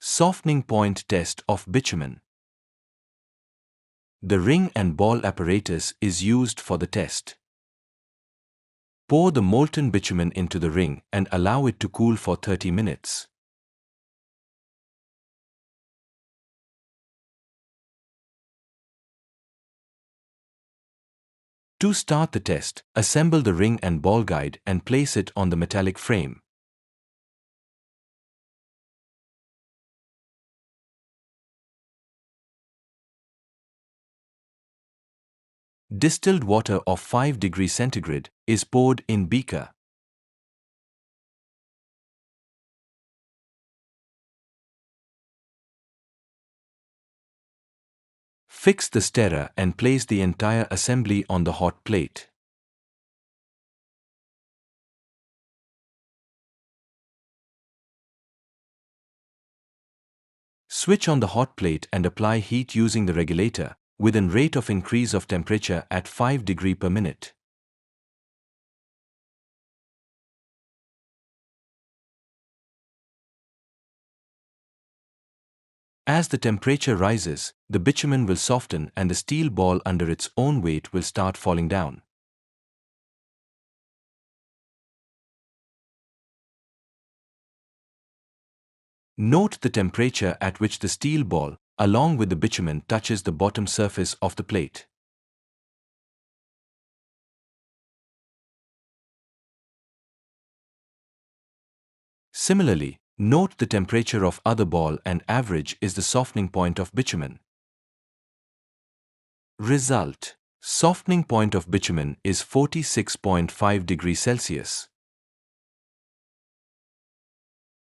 Softening point test of bitumen. The ring and ball apparatus is used for the test. Pour the molten bitumen into the ring and allow it to cool for 30 minutes. To start the test, assemble the ring and ball guide and place it on the metallic frame. Distilled water of 5 degrees centigrade is poured in beaker. Fix the stirrer and place the entire assembly on the hot plate. Switch on the hot plate and apply heat using the regulator with a rate of increase of temperature at 5 degrees per minute. As the temperature rises, the bitumen will soften and the steel ball under its own weight will start falling down. Note the temperature at which the steel ball, along with the bitumen, touches the bottom surface of the plate. Similarly, note the temperature of other ball and average is the softening point of bitumen. Result: softening point of bitumen is 46.5 degrees Celsius.